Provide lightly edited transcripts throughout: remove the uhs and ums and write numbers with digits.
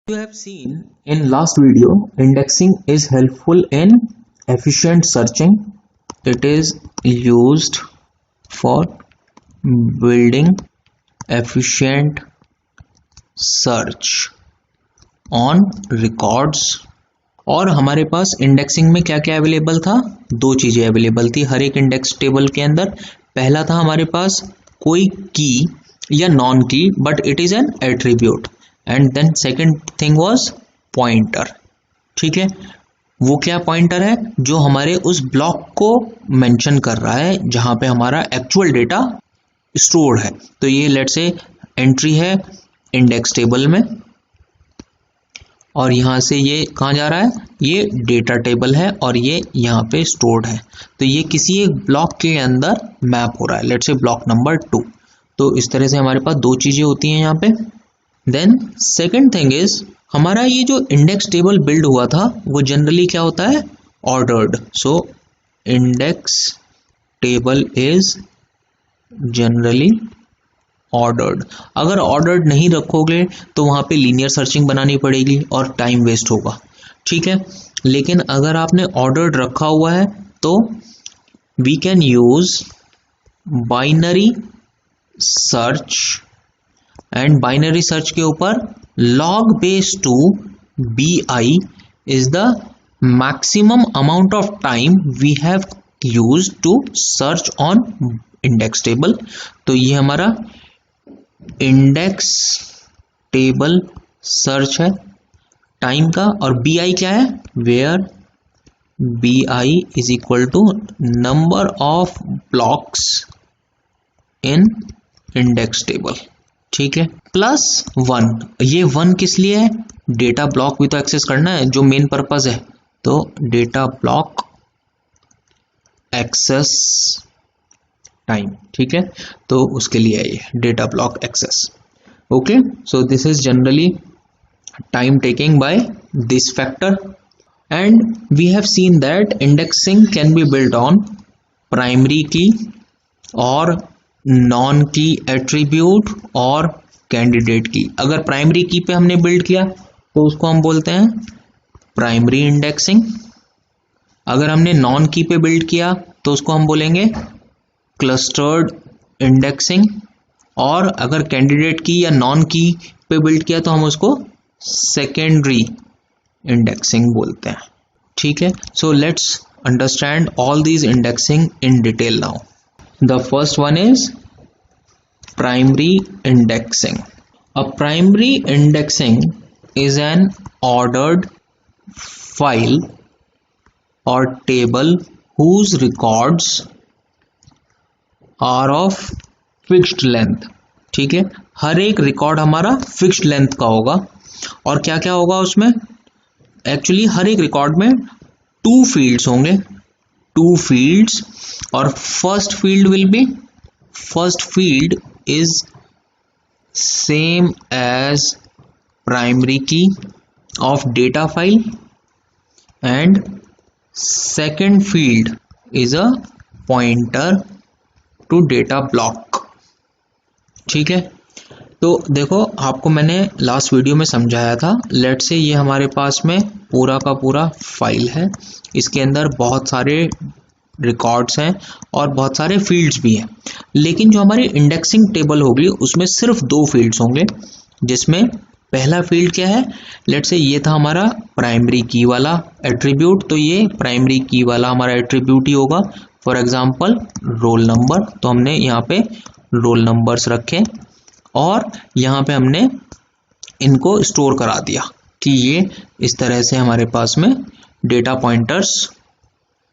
You have seen in last video, indexing is helpful in efficient searching. It is used for building efficient search on records. और हमारे पास indexing में क्या क्या available था? दो चीजें अवेलेबल थी हर एक इंडेक्स टेबल के अंदर। पहला था हमारे पास कोई की या non key but it is an attribute, and then second thing was pointer. ठीक है, वो क्या पॉइंटर है? जो हमारे उस ब्लॉक को मेंशन कर रहा है जहां पे हमारा एक्चुअल डेटा स्टोर्ड है। तो ये लेट्स से एंट्री है इंडेक्स टेबल में, और यहां से ये कहाँ जा रहा है? ये डेटा टेबल है और ये यहाँ पे स्टोर्ड है। तो ये किसी एक ब्लॉक के अंदर मैप हो रहा है, लेट्स से ब्लॉक नंबर 2। तो इस तरह से हमारे पास दो चीजें होती हैं यहाँ पे। देन सेकंड थिंग इज, हमारा ये जो इंडेक्स टेबल बिल्ड हुआ था वो जनरली क्या होता है? Ordered. So index table is generally ordered. अगर ऑर्डर्ड नहीं रखोगे तो वहां पे लीनियर सर्चिंग बनानी पड़ेगी और टाइम वेस्ट होगा। ठीक है, लेकिन अगर आपने ऑर्डर्ड रखा हुआ है तो we can use binary search, and binary search के ऊपर log base 2 bi is the maximum amount of time we have used to search on index table। तो ये हमारा इंडेक्स टेबल सर्च है टाइम का, और bi क्या है? Where bi is equal to number of blocks in index table. ठीक है, प्लस 1। ये 1 किस लिए है? डेटा ब्लॉक भी तो एक्सेस करना है, जो मेन पर्पस है। तो डेटा ब्लॉक एक्सेस टाइम। ठीक है, तो उसके लिए है ये data block access. Okay, so this is generally time taking by this factor, and we have seen that indexing can be build on primary key और नॉन की एट्रीब्यूट और कैंडिडेट की। अगर प्राइमरी की पे हमने बिल्ड किया तो उसको हम बोलते हैं प्राइमरी इंडेक्सिंग। अगर हमने नॉन की पे बिल्ड किया तो उसको हम बोलेंगे क्लस्टर्ड इंडेक्सिंग, और अगर कैंडिडेट की या नॉन की पे बिल्ड किया तो हम उसको सेकेंडरी इंडेक्सिंग बोलते हैं। ठीक है, so let's understand all these indexing in detail now. The first one is primary indexing. A primary indexing is an ordered file or table whose records are of fixed length. ठीक है, हर एक record हमारा fixed length का होगा। और क्या क्या होगा उसमें? एक्चुअली हर एक रिकॉर्ड में 2 फील्ड्स होंगे, 2 फील्ड्स, और first field is same as primary key of data file, and second field is a pointer to data block. ठीक है, तो देखो आपको मैंने लास्ट वीडियो में समझाया था। लेट्स से ये हमारे पास में पूरा का पूरा फाइल है, इसके अंदर बहुत सारे रिकॉर्ड्स हैं और बहुत सारे फील्ड्स भी हैं, लेकिन जो हमारी इंडेक्सिंग टेबल होगी उसमें सिर्फ 2 फील्ड्स होंगे, जिसमें पहला फील्ड क्या है? लेट्स से ये था हमारा प्राइमरी की वाला एट्रीब्यूट, तो ये प्राइमरी की वाला हमारा एट्रीब्यूट ही होगा। फॉर एग्जांपल रोल नंबर, तो हमने यहाँ पे रोल नंबर्स रखे और यहाँ पे हमने इनको स्टोर करा दिया कि ये इस तरह से हमारे पास में डेटा पॉइंटर्स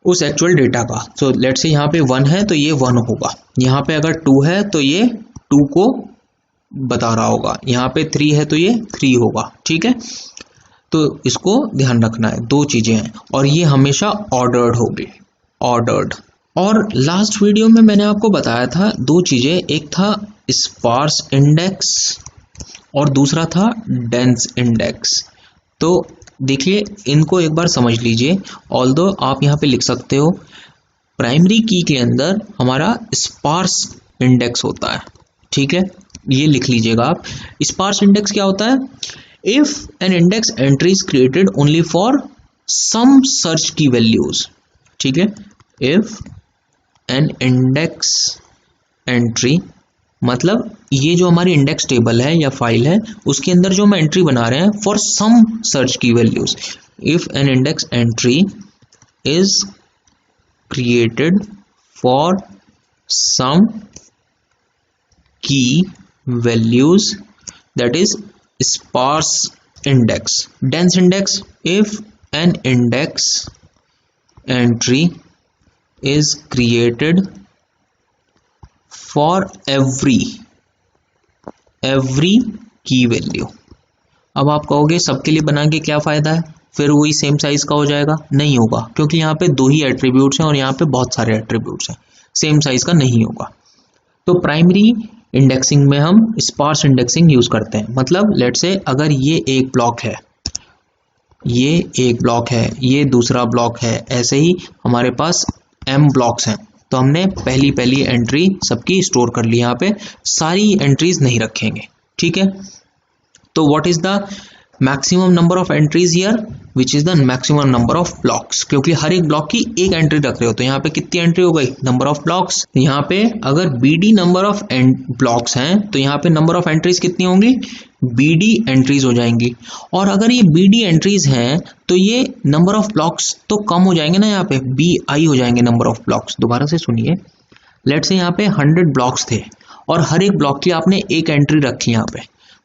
उस एक्चुअल डेटा का। सो लेट्स से यहाँ पे 1 है तो ये 1 होगा, यहाँ पे अगर 2 है तो ये 2 को बता रहा होगा, यहाँ पे 3 है तो ये 3 होगा। ठीक है, तो इसको ध्यान रखना है, 2 चीजें हैं, और ये हमेशा ऑर्डर्ड होगी, ऑर्डर्ड। और लास्ट वीडियो में मैंने आपको बताया था 2 चीजें, एक था स्पार्स इंडेक्स और दूसरा था डेंस इंडेक्स। तो देखिए इनको एक बार समझ लीजिए, ऑल्दो आप यहाँ पे लिख सकते हो प्राइमरी की के अंदर हमारा स्पार्स इंडेक्स होता है। ठीक है, ये लिख लीजिएगा आप। स्पार्स इंडेक्स क्या होता है? If an index entry is created only for some search key values, ठीक है, इफ एन इंडेक्स एंट्री मतलब ये जो हमारी इंडेक्स टेबल है या फाइल है उसके अंदर जो हम एंट्री बना रहे हैं for some search key values, if an index entry is created for some key values that is sparse index, dense index, if an index entry is created for every key value. अब आप कहोगे सबके लिए बना के क्या फायदा है, फिर वही सेम साइज का हो जाएगा, नहीं होगा, क्योंकि यहाँ पे दो ही एट्रीब्यूट्स हैं और यहाँ पे बहुत सारे एट्रीब्यूट्स हैं, सेम साइज का नहीं होगा। तो प्राइमरी इंडेक्सिंग में हम स्पार्स इंडेक्सिंग यूज करते हैं। मतलब लेट्स से अगर ये एक ब्लॉक है, ये एक ब्लॉक है, ये दूसरा ब्लॉक है, ऐसे ही हमारे पास m ब्लॉक्स हैं, तो हमने पहली एंट्री सबकी स्टोर कर ली, यहाँ पे सारी एंट्रीज नहीं रखेंगे, ठीक है। तो what is the maximum number of entries here, which is the maximum number of blocks, क्योंकि हर एक ब्लॉक की एक एंट्री रख रहे हो, तो यहाँ पे कितनी एंट्री हो गई, नंबर ऑफ ब्लॉक्स। यहाँ पे अगर BD नंबर ऑफ ब्लॉक्स हैं तो यहाँ पे नंबर ऑफ एंट्रीज कितनी होंगी, BD एंट्रीज हो जाएंगी। और अगर ये BD एंट्रीज हैं तो ये नंबर ऑफ ब्लॉक्स तो कम हो जाएंगे ना, यहाँ पे BI हो जाएंगे नंबर ऑफ ब्लॉक्स। दोबारा से सुनिए, लेट्स से यहाँ पे 100 ब्लॉक्स थे और हर एक ब्लॉक की आपने एक एंट्री रखी यहाँ पे,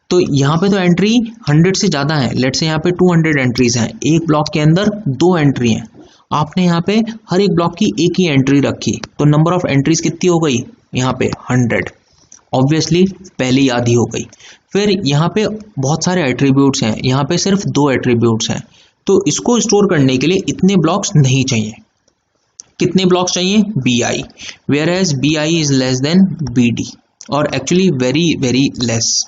तो यहाँ पे तो एंट्री 100 से ज़्यादा है, लेट्स से यहाँ पे 200 एंट्रीज हैं, एक ब्लॉक के अंदर 2 एंट्री हैं, आपने यहाँ पे हर एक ब्लॉक की एक ही एंट्री रखी, तो नंबर ऑफ एंट्रीज कितनी हो गई, यहाँ पे 100, ऑब्वियसली पहले ही आधी हो गई। फिर यहाँ पे बहुत सारे एट्रीब्यूट्स हैं, यहाँ पे सिर्फ 2 एट्रीब्यूट्स हैं, तो इसको स्टोर करने के लिए इतने ब्लॉक्स नहीं चाहिए। कितने ब्लॉक्स चाहिए, BI, whereas BI is less than BD, और एक्चुअली वेरी लेस,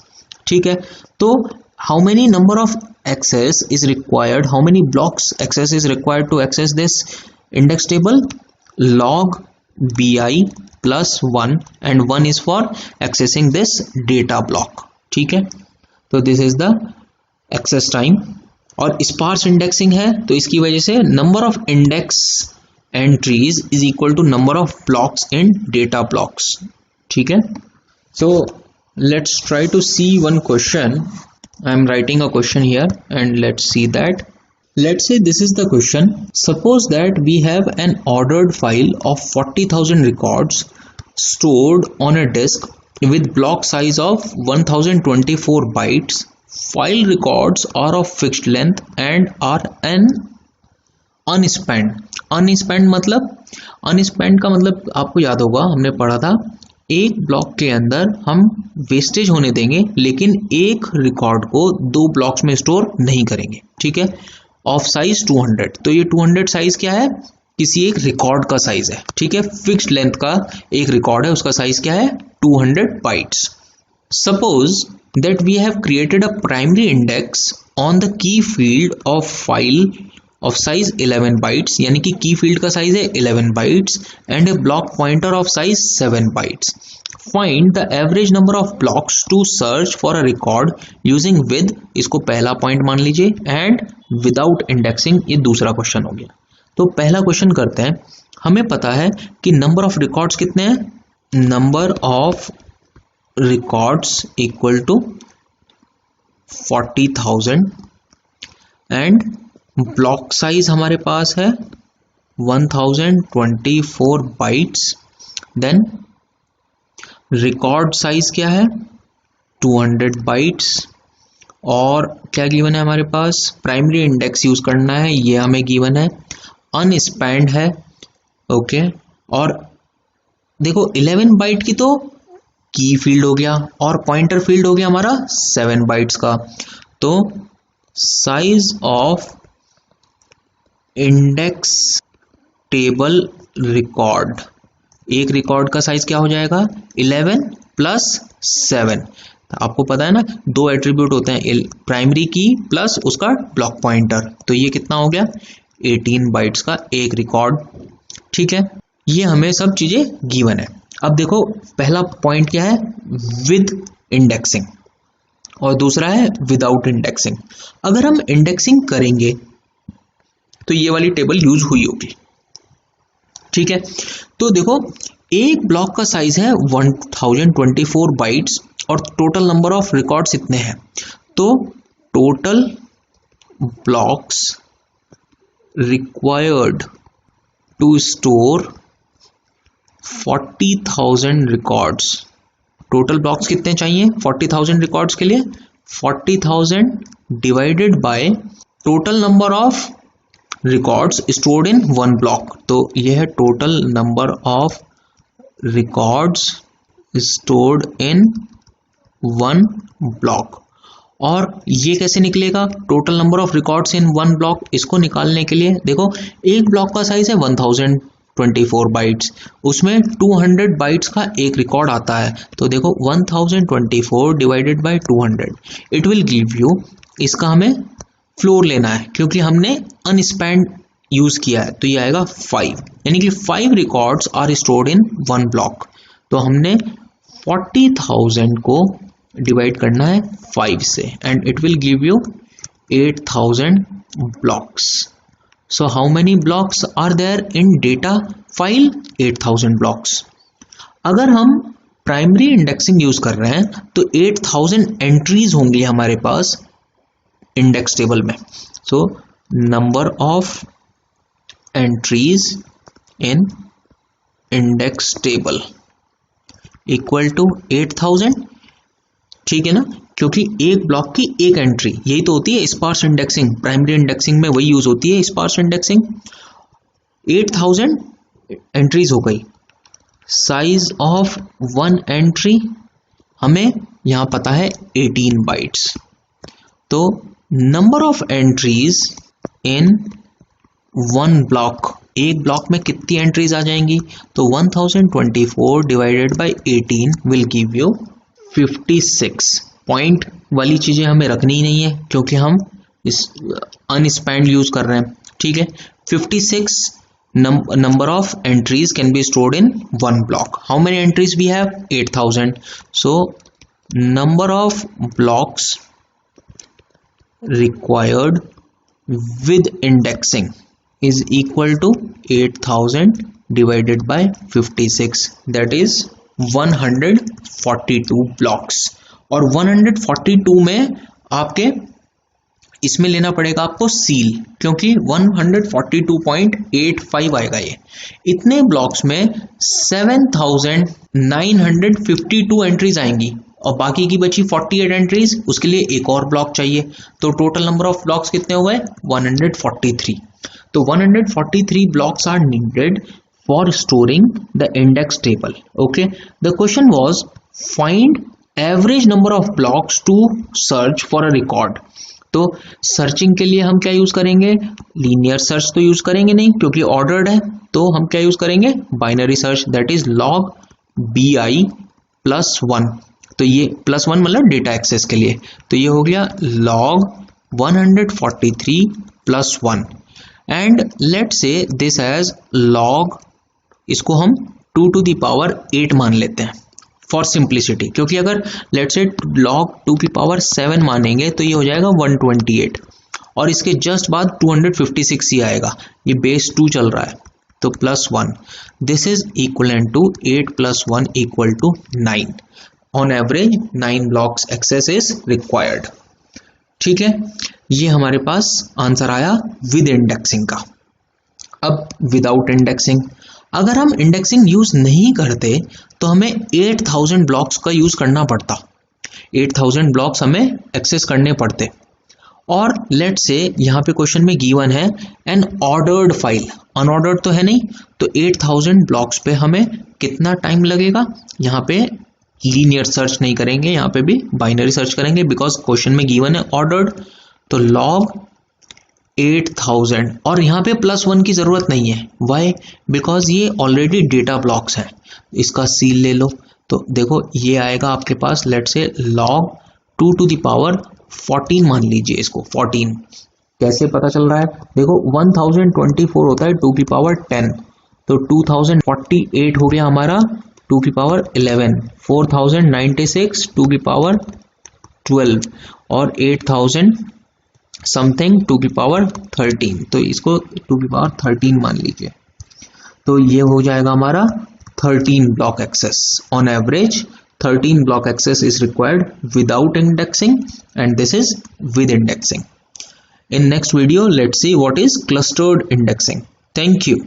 ठीक है। तो how many number of access is required, how many blocks access is required to access this index table, log BI plus 1 and 1 is for accessing this data block, ठीक है। तो this is the access time. और sparse indexing है तो इसकी वजह से number of index entries is equal to number of blocks in data blocks, ठीक है। So let's try to see one question. I'm writing a question here and let's see that. Let's say this is the question. Suppose that we have an ordered file of 40,000 records stored on a disk with block size of 1024 bytes. File records are of fixed length and are unspent. Unspent का मतलब आपको याद होगा, हमने पढ़ा था एक block के अंदर हम वेस्टेज होने देंगे लेकिन एक रिकॉर्ड को 2 ब्लॉक्स में स्टोर नहीं करेंगे, ठीक है। ऑफ साइज 200, तो ये 200 साइज क्या है, किसी एक रिकॉर्ड का साइज है, ठीक है। फिक्स्ड लेंथ का एक रिकॉर्ड है, उसका साइज क्या है, 200 bytes. Suppose that we have created a primary index on the key field of file of size 11 bytes, यानी कि की फील्ड का साइज है 11 bytes and a block pointer of size 7 bytes. Find the average number of blocks to search for a record using with, इसको पहला point मान लीजिए, and without indexing, ये दूसरा क्वेश्चन हो गया। तो पहला क्वेश्चन करते हैं, हमें पता है कि नंबर ऑफ रिकॉर्ड्स कितने हैं, number of records equal to 40,000 and block size हमारे पास है 1024 बाइट्स, देन रिकॉर्ड साइज क्या है 200 बाइट्स, और क्या गिवन है हमारे पास, प्राइमरी इंडेक्स यूज करना है, ये हमें गिवन है, अनस्पैन्ड है, ओके। और देखो 11 बाइट की तो की फील्ड हो गया और पॉइंटर फील्ड हो गया हमारा 7 बाइट्स का, तो size of index table record, एक रिकॉर्ड का साइज क्या हो जाएगा 11 प्लस 7। आपको पता है ना 2 एट्रीब्यूट होते हैं, प्राइमरी की प्लस उसका ब्लॉक पॉइंटर, तो ये कितना हो गया 18 बाइट्स का एक रिकॉर्ड, ठीक है। ये हमें सब चीजें गिवन है। अब देखो पहला पॉइंट क्या है, विद इंडेक्सिंग, और दूसरा है विदाउट इंडेक्सिंग। अगर हम इंडेक्सिंग करेंगे तो ये वाली टेबल यूज हुई होगी, ठीक है। तो देखो एक ब्लॉक का साइज है 1024 बाइट्स और टोटल नंबर ऑफ रिकॉर्ड्स इतने हैं, तो total blocks required to store 40,000 records. Total blocks कितने चाहिए 40,000 रिकॉर्ड्स के लिए? 40,000 divided by total number of records stored in one block. तो यह है total number of records stored in one block. और ये कैसे निकलेगा total number of records in one block? इसको निकालने के लिए देखो एक ब्लॉक का साइज है 1024 बाइट्स, उसमें 200 बाइट्स का एक रिकॉर्ड आता है। तो देखो 1024 divided by 200 it will give you, इसका हमें फ्लोर लेना है क्योंकि हमने अनस्पैन्ड यूज किया है, तो ये आएगा 5, यानी कि 5 records are stored in one block. तो हमने 40,000 को डिवाइड करना है 5 से and it will give you 8,000 blocks. So how many blocks are there in data file? 8,000 blocks. अगर हम प्राइमरी इंडेक्सिंग यूज कर रहे हैं तो 8,000 एंट्रीज होंगी हमारे पास इंडेक्स टेबल में। So number of entries in index table equal to 8,000, ठीक है ना, क्योंकि एक ब्लॉक की एक एंट्री, यही तो होती है स्पार्स इंडेक्सिंग। प्राइमरी इंडेक्सिंग में वही यूज होती है स्पार्स इंडेक्सिंग। 8,000 एंट्रीज हो गई। साइज ऑफ वन एंट्री हमें यहां पता है 18 बाइट्स। तो number of entries in one block, एक ब्लॉक में कितनी एंट्रीज आ जाएंगी? तो 1024 divided by 18 will give you 56। Point वाली चीजें हमें रखनी ही नहीं है क्योंकि हम इस अनस्पैन्ड यूज कर रहे हैं, ठीक है। 56 number of entries can be stored in one block. How many entries we have? 8,000. So number of blocks required with indexing is equal to 8,000 divided by 56, that is 142 blocks। और 142 में आपके इसमें लेना पड़ेगा आपको सील, क्योंकि 142.85 आएगा ये। इतने ब्लॉक्स में 7,952 एंट्रीज आएंगी और बाकी की बची 48 एंट्रीज, उसके लिए एक और ब्लॉक चाहिए। तो टोटल नंबर ऑफ ब्लॉक्स कितने हो गए? 143। तो 143 blocks are needed for storing the index table. Okay, the question was find average number of blocks to search for a record. तो सर्चिंग के लिए हम क्या यूज करेंगे? लीनियर सर्च तो यूज करेंगे नहीं क्योंकि ऑर्डर्ड है, तो हम क्या यूज करेंगे? Binary search, that is log bi +1। तो ये +1 मतलब डेटा एक्सेस के लिए, तो ये हो गया log 143 +1 एंड लेट से दिस एज log, इसको हम 2 to the power 8 मान लेते हैं फॉर सिंप्लिसिटी, क्योंकि अगर लेट्स से log 2 की पावर 7 मानेंगे तो ये हो जाएगा 128 और इसके जस्ट बाद 256 ही आएगा, ये बेस 2 चल रहा है तो +1, this is equivalent to 8 + 1 = 9। On average 9 blocks access is required. ठीक है, ये हमारे पास आंसर आया विद इंडेक्सिंग का। अब विदाउट इंडेक्सिंग, अगर हम इंडेक्सिंग यूज नहीं करते तो हमें 8,000 ब्लॉक्स का यूज करना पड़ता, 8,000 ब्लॉक्स हमें एक्सेस करने पड़ते। और लेट से यहाँ पे क्वेश्चन में गिवन है एन ऑर्डर्ड फाइल, अनऑर्डर्ड तो है नहीं, तो 8,000 ब्लॉक्स पे हमें कितना टाइम लगेगा? यहाँ पे लीनियर सर्च नहीं करेंगे, यहाँ पे भी बाइनरी सर्च करेंगे बिकॉज क्वेश्चन में गिवन है ऑर्डर्ड। तो log 8,000 और यहाँ पे +1 की जरूरत नहीं है, वाई? बिकॉज ये ऑलरेडी डेटा ब्लॉक्स हैं। इसका सील ले लो तो देखो ये आएगा आपके पास, लेट से log 2 to the power 14 मान लीजिए इसको, 14 कैसे पता चल रहा है? देखो 1024 होता है 2 की पावर 10, तो 2048 हो गया हमारा 2 की पावर 11, 4096 2 की पावर 12 और 8000 समथिंग टू द पावर 13, तो इसको टू द पावर 13 मान लीजिए। तो ये हो जाएगा हमारा 13 block access। On average 13 block access is required without indexing and this is with indexing. In next video let's see what is clustered indexing. Thank you.